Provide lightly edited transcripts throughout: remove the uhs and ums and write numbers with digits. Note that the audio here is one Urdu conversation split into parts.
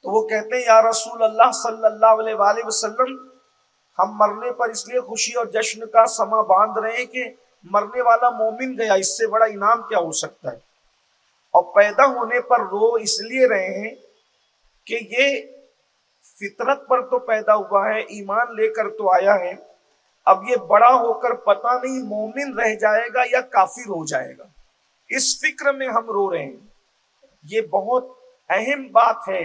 تو وہ کہتے ہیں یا رسول اللہ صلی اللہ علیہ وآلہ وسلم، ہم مرنے پر اس لیے خوشی اور جشن کا سما باندھ رہے ہیں کہ مرنے والا مومن گیا، اس سے بڑا انعام کیا ہو سکتا ہے؟ اور پیدا ہونے پر رو اس لیے رہے ہیں کہ یہ فطرت پر تو پیدا ہوا ہے، ایمان لے کر تو آیا ہے، اب یہ بڑا ہو کر پتہ نہیں مومن رہ جائے گا یا کافر ہو جائے گا، اس فکر میں ہم رو رہے ہیں۔ یہ بہت اہم بات ہے۔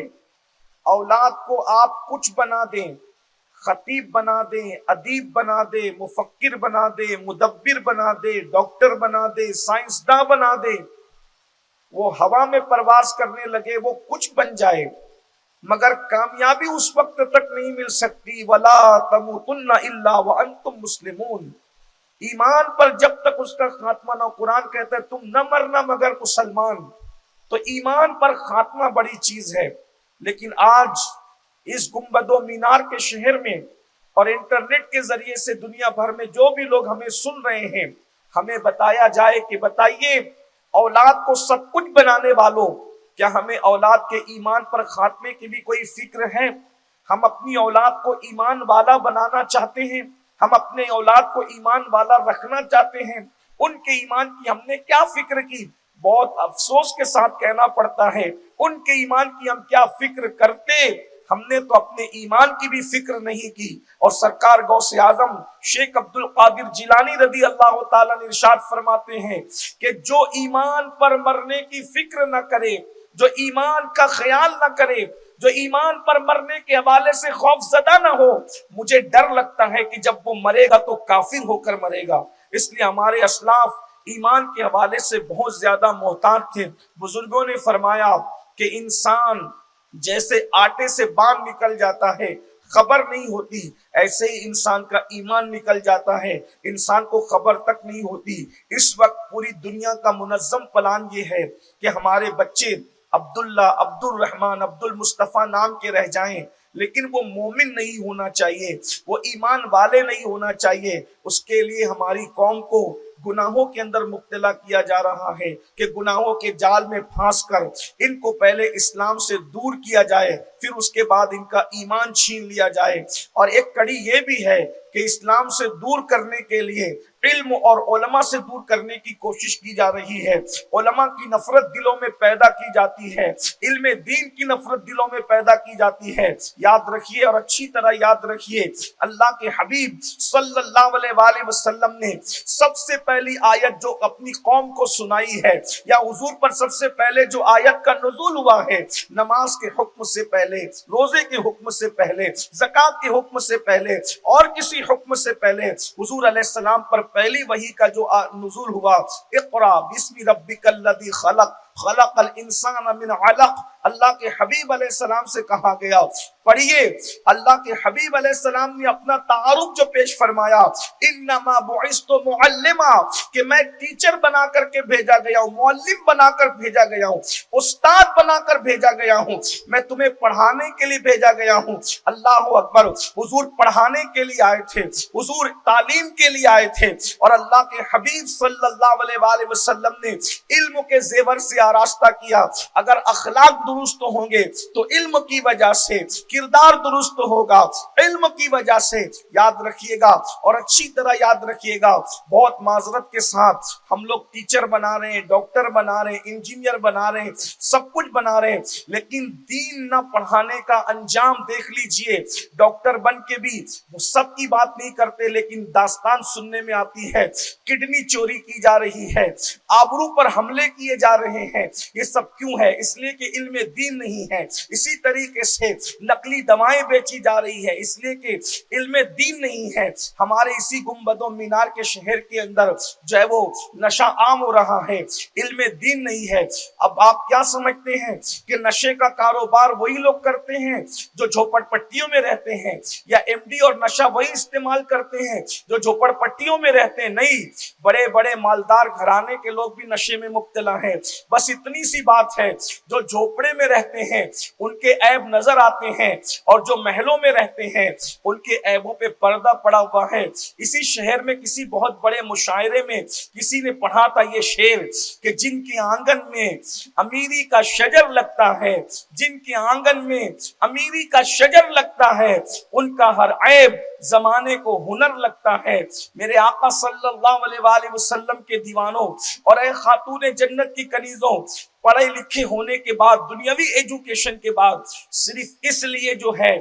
اولاد کو آپ کچھ بنا دیں، خطیب بنا دیں، ادیب بنا دیں، مفکر بنا دیں، مدبر بنا دیں، ڈاکٹر بنا دیں، سائنسداں بنا دیں، وہ ہوا میں پرواز کرنے لگے، وہ کچھ بن جائے، مگر کامیابی اس وقت تک نہیں مل سکتی وَلَا تَمُوتُنَّ إِلَّا وَأَنْتُمْ مُسْلِمُونَ۔ ایمان پر جب تک اس کا خاتمہ نہ، قرآن کہتا ہے تم نہ مرنا مگر مسلمان، تو ایمان پر خاتمہ بڑی چیز ہے۔ لیکن آج اس گنبد و مینار کے شہر میں اور انٹرنیٹ کے ذریعے سے دنیا بھر میں جو بھی لوگ ہمیں سن رہے ہیں، ہمیں بتایا جائے کہ بتائیے اولاد کو سب کچھ بنانے والوں، کیا ہمیں اولاد کے ایمان پر خاتمے کی بھی کوئی فکر ہے؟ ہم اپنی اولاد کو ایمان والا بنانا چاہتے ہیں، ہم اپنے اولاد کو ایمان والا رکھنا چاہتے ہیں، ان کے ایمان کی ہم نے کیا فکر کی؟ بہت افسوس کے ساتھ کہنا پڑتا ہے ان کے ایمان کی ہم کیا فکر کرتے؟ ہم نے تو اپنے ایمان کی بھی فکر نہیں کی۔ اور سرکار غوث اعظم شیخ عبد القادر جیلانی رضی اللہ تعالیٰ نے ارشاد فرماتے ہیں کہ جو ایمان پر مرنے کی فکر نہ کرے، جو ایمان کا خیال نہ کرے، جو ایمان پر مرنے کے حوالے سے خوف زدہ نہ ہو، مجھے ڈر لگتا ہے کہ جب وہ مرے گا تو کافر ہو کر مرے گا۔ اس لیے ہمارے اسلاف ایمان کے حوالے سے بہت زیادہ محتاط تھے۔ بزرگوں نے فرمایا کہ انسان جیسے آٹے سے باندھ نکل جاتا ہے، خبر نہیں ہوتی، ایسے ہی انسان کا ایمان نکل جاتا ہے، انسان کو خبر تک نہیں ہوتی۔ اس وقت پوری دنیا کا منظم پلان یہ ہے کہ ہمارے بچے عبداللہ، عبد الرحمن، عبد المصطفیٰ نام کے رہ جائیں، لیکن وہ مومن نہیں ہونا چاہیے، وہ ایمان والے نہیں ہونا چاہیے۔ اس کے لیے ہماری قوم کو گناہوں کے اندر مبتلا کیا جا رہا ہے کہ گناہوں کے جال میں پھانس کر ان کو پہلے اسلام سے دور کیا جائے، پھر اس کے بعد ان کا ایمان چھین لیا جائے۔ اور ایک کڑی یہ بھی ہے کہ اسلام سے دور کرنے کے لیے علم اور علماء سے دور کرنے کی کوشش کی جا رہی ہے۔ علماء کی نفرت دلوں میں پیدا کی جاتی ہے، علم دین کی نفرت دلوں میں پیدا کی جاتی ہے۔ یاد رکھیے اور اچھی طرح یاد رکھیے، اللہ کے حبیب صلی اللہ علیہ وآلہ وسلم نے سب سے پہلی آیت جو اپنی قوم کو سنائی ہے، یا حضور پر سب سے پہلے جو آیت کا نزول ہوا ہے، نماز کے حکم سے پہلے، روزے کے حکم سے پہلے، زکوٰۃ کے حکم سے پہلے اور کسی حکم سے پہلے حضور علیہ السلام پر پہلی وحی کا جو نزول ہوا، اقرا بسم ربک الذی خلق، خلق الانسان من علق، اللہ کے حبیب علیہ السلام سے کہا گیا پڑھیے۔ اللہ کے حبیب علیہ السلام نے اپنا تعارف جو پیش فرمایا، انما بعثت معلما، کہ میں ٹیچر بنا کر کے بھیجا گیا ہوں، معلم بنا کر بھیجا گیا ہوں، استاد بنا کر بھیجا گیا ہوں، میں تمہیں پڑھانے کے لیے بھیجا گیا ہوں۔ اللہ اکبر، حضور پڑھانے کے لیے آئے تھے، حضور تعلیم کے لیے آئے تھے، اور اللہ کے حبیب صلی اللہ علیہ وآلہ وسلم نے علم کے زیور سے آراستہ کیا۔ اگر اخلاق درست ہوں گے تو علم کی وجہ سے، کردار درست ہوگا علم کی وجہ سے۔ یاد رکھیے گا اور اچھی طرح یاد رکھیے گا، بہت معذرت کے ساتھ ہم لوگ ٹیچر بنا رہے ہیں، ڈاکٹر بنا رہے ہیں، انجینئر بنا رہے ہیں، سب کچھ بنا رہے ہیں، لیکن دین نہ پڑھانے کا انجام دیکھ لیجئے۔ ڈاکٹر بن کے بھی وہ سب کی بات نہیں کرتے، لیکن داستان سننے میں آتی ہے کڈنی چوری کی جا رہی ہے، آبرو پر حملے کیے جا رہے ہیں۔ یہ سب کیوں ہے؟ اس لیے کہ علم دین نہیں ہے۔ اسی طریقے سے نقلی دوائیں بیچی جا رہی ہے، اس لیے کہ علم دین نہیں ہے۔ ہمارے اسی گنبد و مینار کے شہر کے اندر جو ہے وہ نشہ عام ہو رہا ہے، علم دین نہیں ہے۔ اب آپ کیا سمجھتے ہیں کہ نشے کا کاروبار وہی لوگ کرتے ہیں جو جھوپڑ پٹیوں میں رہتے ہیں، یا ایم ڈی اور نشہ وہی استعمال کرتے ہیں جو جھوپڑ پٹیوں میں رہتے ہیں؟ نہیں، بڑے بڑے مالدار گھرانے کے لوگ بھی نشے میں مبتلا ہیں۔ بس بس اتنی سی بات ہے، جو جھوپڑے میں رہتے ہیں ان کے عیب نظر آتے ہیں، اور جو محلوں میں رہتے ہیں ان کے عیبوں پہ پردہ پڑا ہوا ہے۔ اسی شہر میں کسی بہت بڑے مشاعرے میں کسی نے پڑھا تھا یہ شعر کہ جن کے آنگن میں امیری کا شجر لگتا ہے، جن کے آنگن میں امیری کا شجر لگتا ہے، ان کا ہر عیب زمانے کو ہنر لگتا ہے۔ میرے آقا صلی اللہ علیہ وآلہ وسلم کے دیوانوں اور اے خاتون جنت کی کنیزوں، پڑھے لکھے ہونے کے بعد، دنیاوی ایجوکیشن کے بعد، صرف اس لیے جو ہے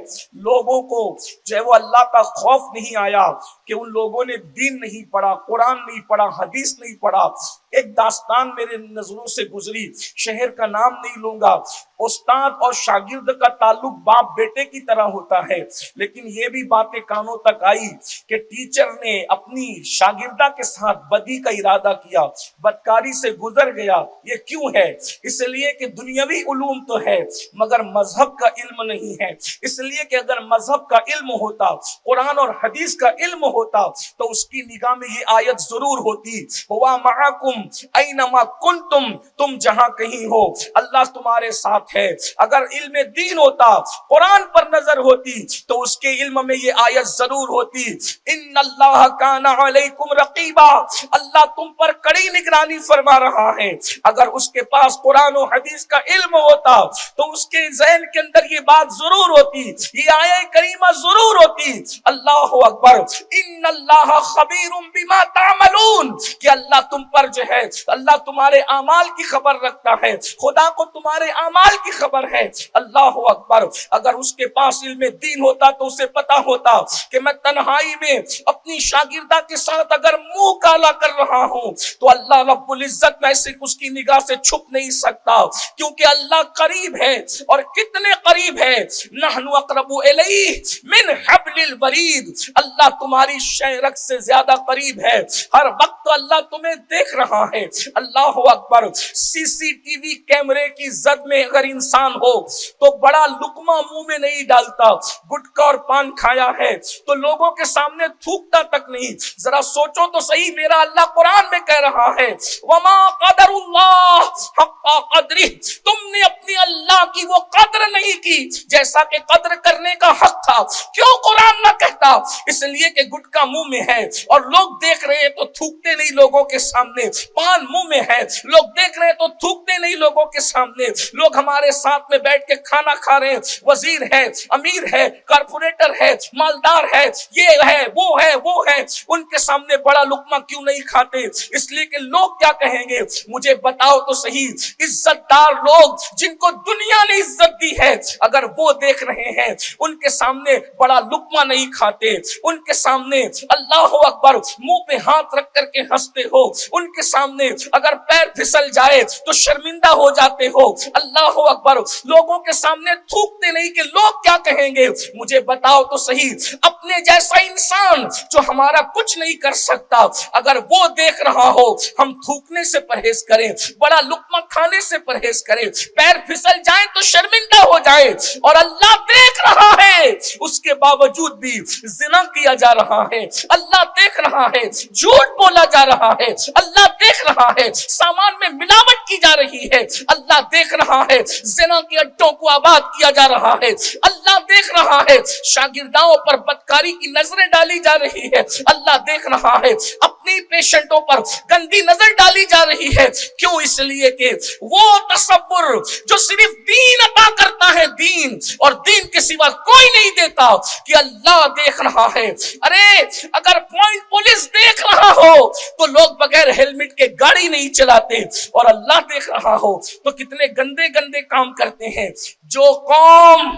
لوگوں کو جو ہے وہ اللہ کا خوف نہیں آیا کہ ان لوگوں نے دین نہیں پڑھا، قرآن نہیں پڑھا، حدیث نہیں پڑھا۔ ایک داستان میرے نظروں سے گزری، شہر کا نام نہیں لوں گا۔ استاد اور شاگرد کا تعلق باپ بیٹے کی طرح ہوتا ہے، لیکن یہ بھی باتیں کانوں تک آئی کہ ٹیچر نے اپنی شاگردہ کے ساتھ بدی کا ارادہ کیا، بدکاری سے گزر گیا۔ یہ کیوں ہے؟ اس لیے کہ دنیاوی علوم تو ہے مگر مذہب کا علم نہیں ہے۔ اس لیے کہ اگر مذہب کا علم ہوتا، قرآن اور حدیث کا علم ہوتا، تو اس کی نگاہ میں یہ آیت ضرور ہوتی، ہوا معکم اینما کنتم، تم جہاں کہیں ہو اللہ تمہارے ساتھ ہے۔ اگر علم دین ہوتا، قرآن پر نظر ہوتی، تو اس کے علم میں یہ آیت ضرور ہوتی، ان اللہ کان علیکم رقیبا، اللہ تم پر کڑی نگرانی فرما رہا ہے۔ اگر اس کے پاس قرآن و حدیث کا علم ہوتا تو اس کے ذہن کے اندر یہ بات ضرور ہوتی، یہ آیت کریمہ ضرور ہوتی، اللہ اکبر، ان اللہ خبیر بما تعملون، کہ اللہ تم پر جو ہے اللہ تمہارے اعمال کی خبر رکھتا ہے، خدا کو تمہارے اعمال کی خبر ہے۔ اللہ اکبر، اگر اس کے پاس علم دین ہوتا تو اسے پتا ہوتا کہ میں تنہائی میں اپنی شاگردہ کے ساتھ اگر منہ کالا کر رہا ہوں تو اللہ رب العزت میں سے اس کی نگاہ سے چھپ نہیں سکتا، کیونکہ اللہ قریب ہے، اور کتنے قریب ہے، نحن اقرب الیہ من حبل الورید، اللہ تمہاری شہرک سے زیادہ قریب ہے، ہر وقت اللہ تمہیں دیکھ رہا ہے۔ اللہ اکبر، سی سی ٹی وی کیمرے کی زد میں اگر انسان ہو تو بڑا لقمہ منہ میں نہیں ڈالتا، گٹکا اور پان کھایا ہے تو لوگوں کے سامنے تھوکتا تک نہیں۔ ذرا سوچو تو صحیح، میرا اللہ قرآن میں کہہ رہا ہے وما قدر اللہ حق قدرہ، تم نے اپنی اللہ کی وہ قدر نہیں کی جیسا کہ قدر کرنے کا حق تھا۔ کیوں قرآن نہ کہتا؟ اس لیے کہ گٹکا منہ میں ہے اور لوگ دیکھ رہے ہیں تو تھوکتے نہیں لوگوں کے سامنے، پان منہ میں ہے لوگ دیکھ رہے ہیں تو تھوکتے نہیں لوگوں کے سامنے، لوگ ہمارے ساتھ میں بیٹھ کے کھانا کھا رہے ہیں، وزیر ہے، امیر ہے، کارپوریٹر ہے، مالدار ہے، یہ ہے، وہ ہے، وہ ہے، ان کے سامنے بڑا لقمہ کیوں نہیں کھاتے؟ اس لیے کہ لوگ کیا کہیں گے؟ مجھے بتاؤ تو صحیح، عزت دار لوگ جن کو دنیا نے عزت دی ہے اگر وہ دیکھ رہے ہیں ان کے سامنے بڑا لقمہ نہیں کھاتے، ان کے سامنے اللہ اکبر منہ پہ ہاتھ رکھ کر کے ہنستے ہو، ان کے سامنے اگر پیر پھسل جائے تو شرمندہ ہو جاتے ہو، اللہ اکبر لوگوں کے سامنے تھوکتے نہیں کہ لوگ کیا کہیں گے؟ مجھے بتاؤ تو صحیح، اپنے جیسا انسان جو ہمارا کچھ نہیں کر سکتا اگر وہ دیکھ رہا ہو، ہم تھوکنے سے پرہیز کریں، بڑا لقمہ کھانے سے پرہیز کریں، پیر پھسل جائیں تو شرمندہ ہو جائے، اور اللہ دیکھ رہا ہے اس کے باوجود بھی زنا کیا جا رہا ہے، اللہ دیکھ رہا ہے جھوٹ بولا جا رہا ہے، اللہ دیکھ رہا ہے سامان میں ملاوٹ کی جا رہی ہے، اللہ دیکھ رہا ہے زنا کے اڈوں کو آباد کیا جا رہا ہے، اللہ دیکھ رہا ہے شاگرداؤں پر بدکاری کی نظریں ڈالی جا رہی ہے، اللہ دیکھ رہا ہے اپنی پیشنٹوں پر گندی نظر ڈالی جا رہی ہے۔ کیوں؟ اس لیے کہ وہ تصور جو صرف دین عطا کرتا ہے، دین اور دین کے سوا کوئی نہیں دیتا، کہ اللہ دیکھ رہا ہے۔ ارے اگر پوائنٹ پولیس دیکھ رہا ہو تو لوگ بغیر ہیلمٹ کے گاڑی نہیں چلاتے، اور اللہ دیکھ رہا ہو تو کتنے گندے گندے کام کرتے ہیں۔ جو قوم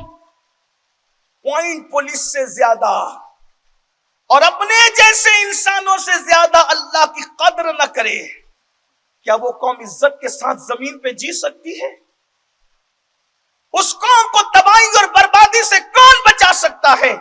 پوائنٹ پولیس سے زیادہ اور اپنے جیسے انسانوں سے زیادہ اللہ کی قدر نہ کرے، کیا وہ قوم عزت کے ساتھ زمین پہ جی سکتی ہے؟ اس قوم کو تباہی اور بربادی سے کون بچا سکتا ہے؟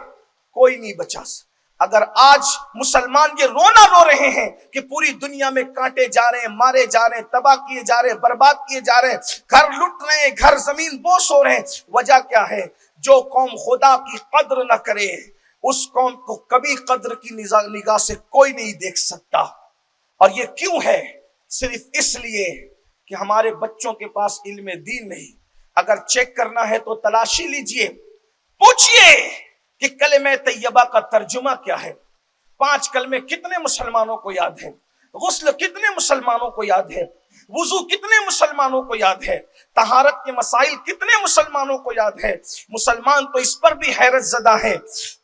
کوئی نہیں بچا سکتا۔ اگر آج مسلمان یہ رونا رو رہے ہیں کہ پوری دنیا میں کاٹے جا رہے ہیں، مارے جا رہے ہیں، تباہ کیے جا رہے ہیں، برباد کیے جا رہے ہیں، گھر لٹ رہے ہیں، گھر زمین بوس ہو رہے ہیں، وجہ کیا ہے؟ جو قوم خدا کی قدر نہ کرے اس قوم کو کبھی قدر کی نگاہ سے کوئی نہیں دیکھ سکتا۔ اور یہ کیوں ہے؟ صرف اس لیے کہ ہمارے بچوں کے پاس علم دین نہیں. اگر چیک کرنا ہے تو تلاشی لیجئے, پوچھئے کہ کلمہ طیبہ کا ترجمہ کیا ہے. 5 کلمے کتنے مسلمانوں کو یاد ہے؟ غسل کتنے مسلمانوں کو یاد ہے؟ وضو کتنے مسلمانوں کو یاد ہے؟ طہارت کے مسائل کتنے مسلمانوں کو یاد ہے؟ مسلمان تو اس پر بھی حیرت زدہ ہے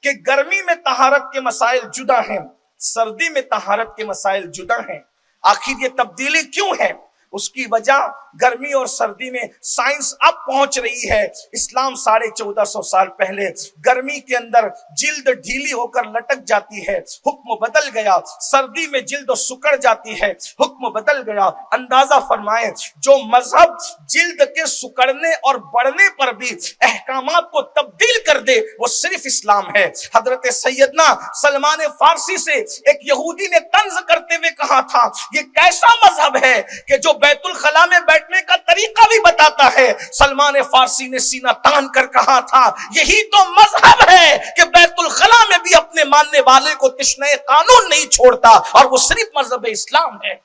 کہ گرمی میں طہارت کے مسائل جدا ہیں, سردی میں طہارت کے مسائل جدا ہیں. آخر یہ تبدیلی کیوں ہے؟ اس کی وجہ گرمی اور سردی میں سائنس اب پہنچ رہی ہے. اسلام 1450 سال پہلے گرمی کے اندر جلد ڈھیلی ہو کر لٹک جاتی ہے, حکم بدل گیا. سردی میں جلد سکڑ جاتی ہے, حکم بدل گیا. اندازہ فرمائیں, جو مذہب جلد کے سکڑنے اور بڑھنے پر بھی احکامات کو تبدیل کر دے وہ صرف اسلام ہے. حضرت سیدنا سلمان فارسی سے ایک یہودی نے طنز کرتے ہوئے کہا تھا, یہ کیسا مذہب ہے کہ جو بیت الخلا میں بیٹھنے کا طریقہ بھی بتاتا ہے. سلمان فارسی نے سینہ تان کر کہا تھا, یہی تو مذہب ہے کہ بیت الخلا میں بھی اپنے ماننے والے کو تشنہ قانون نہیں چھوڑتا, اور وہ صرف مذہب اسلام ہے.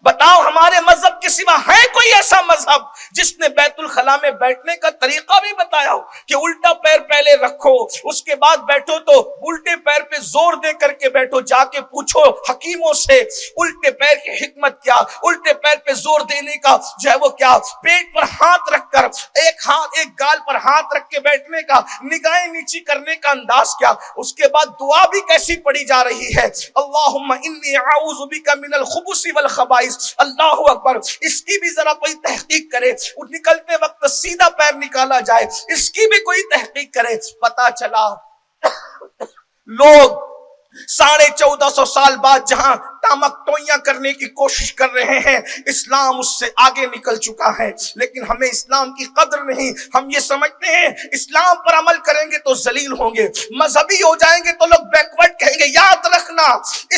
بتاؤ ہمارے مذہب کے سوا ہے کوئی ایسا مذہب جس نے بیت الخلا میں بیٹھنے کا طریقہ بھی بتایا ہو کہ الٹا پیر پہلے رکھو, اس کے بعد بیٹھو تو الٹے پیر پہ زور دے کر کے بیٹھو. جا کے پوچھو حکیموں سے الٹے پیر کی حکمت کیا, الٹے پیر پہ زور دینے کا جو ہے وہ کیا, پیٹ پر ہاتھ رکھ کر ایک گال پر ہاتھ رکھ کے بیٹھنے کا, نگاہیں نیچی کرنے کا انداز کیا, اس کے بعد دعا بھی کیسی پڑھی جا رہی ہے, اللہم انی اعوذ بک من الخبث والخبائث. اللہ اکبر. اس کی بھی ذرا کوئی تحقیق کرے, نکلتے وقت سیدھا پیر نکالا جائے, اس کی بھی کوئی تحقیق کرے. پتا چلا لوگ 1450 سال بعد جہاں تامک ٹوئیاں کرنے کی کوشش کر رہے ہیں, اسلام اس سے آگے نکل چکا ہے. لیکن ہمیں اسلام کی قدر نہیں. ہم یہ سمجھتے ہیں اسلام پر عمل کریں گے تو ذلیل ہوں گے, مذہبی ہو جائیں گے تو لوگ بیکورڈ کہیں گے. یاد رکھنا,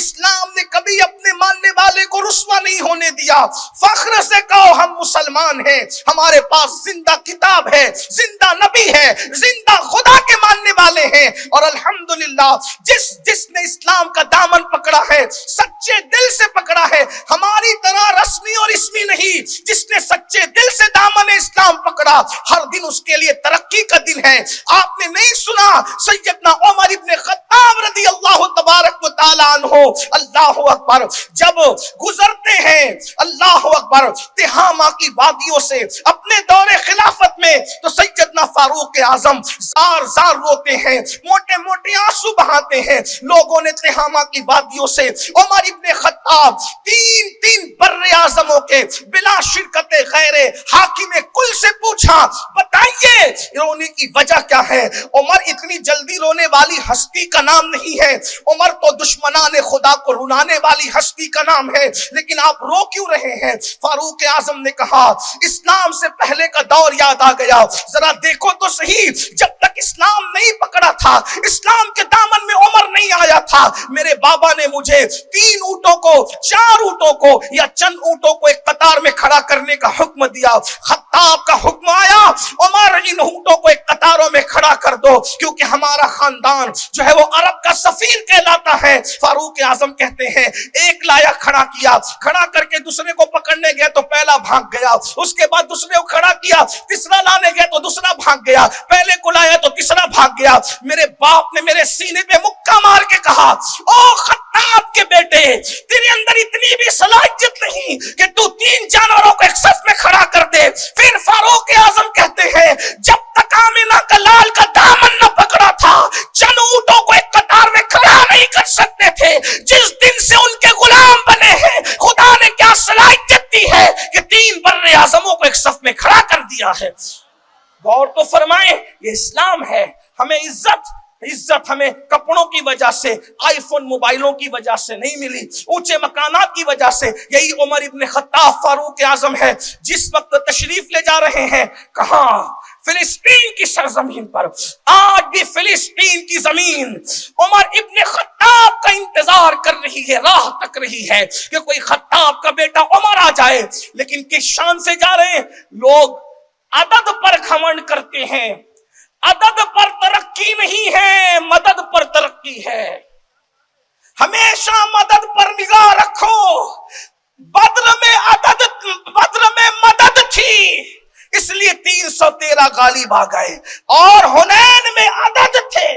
اسلام نے کبھی اپنے ماننے والے کو رسوا نہیں ہونے دیا. فخر سے کہو ہم مسلمان ہیں, ہمارے پاس زندہ کتاب ہے, زندہ نبی ہے, زندہ خدا کے ماننے والے ہیں. اور الحمدللہ جس نے اسلام کا دامن پکڑا ہے, سچے دل سے پکڑا ہے, ہماری طرح رسمی اور اسمی نہیں, جس نے سچے دل سے دامن اسلام پکڑا, ہر دن اس کے لیے ترقی کا دن ہے. آپ نے نہیں سنا سیدنا عمر ابن خطاب رضی اللہ تبارک و تعالی عنہ, اللہ اکبر, جب گزرتے ہیں اللہ اکبر تہامہ کی وادیوں سے اپنے دور خلافت میں, تو سیدنا فاروق اعظم زار زار روتے ہیں, موٹے موٹے آنسو بہاتے ہیں. لوگوں نے تہامہ کی وادیوں سے عمر ابن خطاب تین بر اعظموں کے بلا شرکت غیر حاکم کل سے پوچھا, بتائیے رونے کی وجہ کیا ہے؟ عمر اتنی جلدی رونے والی ہستی کا نام نہیں ہے, عمر تو دشمنان خدا کو رلانے والی ہستی کا نام ہے, لیکن آپ رو کیوں رہے ہیں؟ فاروق اعظم نے کہا, اسلام سے پہلے کا دور یاد آ گیا. ذرا دیکھو تو صحیح, جب تک اسلام نہیں پکڑا تھا, اسلام کے دامن میں عمر نہیں آیا تھا, میرے بابا نے مجھے 3 اونٹوں کو 4 اونٹوں کو یا چند اونٹوں کو ایک قطار میں کھڑا کرنے کا حکم دیا. خطاب کا حکم آیا, عمر ان اونٹوں کو ایک قطاروں میں کھڑا کر دو, کیونکہ ہمارا خاندان جو ہے وہ عرب کا سفیر کہلاتا ہے. فاروق اعظم کہتے ہیں ایک لایا, کھڑا کیا, کھڑا کر کے دوسرے کو پکڑنے گئے تو پہلا بھاگ گیا, اس کے بعد دوسرے کو کھڑا کیا, تیسرا لانے گئے تو دوسرا بھاگ گیا, پہلے کو لایا تو تیسرا بھاگ گیا. میرے باپ نے میرے سینے پہ مکہ مار کے کہا, او خطاب کے بیٹے, تیرے اندر اتنی بھی صلاحیت نہیں کہ تو 3 جانوروں کو ایک صف میں کھڑا کر دے. پھر فاروق اعظم کہتے ہیں جب تک آمینہ کا لال کا دامن نہ پکڑا تھا, چند اونٹوں کو ایک قطار میں کھڑا نہیں کر سکتے تھے. جس دن سے ان کے غلام بنے ہیں, خدا نے کیا صلاحیت دی ہے کہ 3 بر اعظموں کو ایک صف میں کھڑا کر دیا ہے. غور تو فرمائیں, یہ اسلام ہے. ہمیں عزت ہمیں کپڑوں کی وجہ سے, آئی فون موبائلوں کی وجہ سے نہیں ملی, اونچے مکانات کی وجہ سے. یہی عمر ابن خطاب فاروق اعظم ہے, جس وقت تشریف لے جا رہے ہیں کہاں, فلسطین کی سرزمین پر. آج بھی فلسطین کی زمین عمر ابن خطاب کا انتظار کر رہی ہے, راہ تک رہی ہے کہ کوئی خطاب کا بیٹا عمر آ جائے. لیکن کس شان سے جا رہے ہیں لوگ؟ عدد پر گھمنڈ کرتے ہیں. عدد پر ترقی نہیں ہے, مدد پر ترقی ہے. ہمیشہ مدد پر نگاہ رکھو. بدر میں مدد تھی اس لیے 313 غالب آ گئے، اور حنین میں عدد تھے،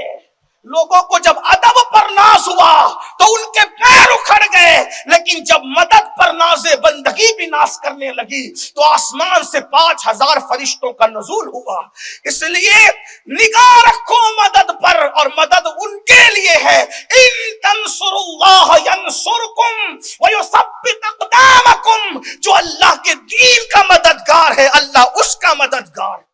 لوگوں کو جب ادب پر ناز ہوا تو ان کے پیر اکھڑ گئے، لیکن جب مدد پر ناز بندگی بھی ناز کرنے لگی تو آسمان سے 5000 فرشتوں کا نزول ہوا۔ اس لیے نگاہ رکھو مدد پر، اور مدد ان کے لیے ہے، ان تنصروا اللہ ینصرکم ویثبت اقدامکم، جو اللہ کے دین کا مددگار ہے اللہ اس کا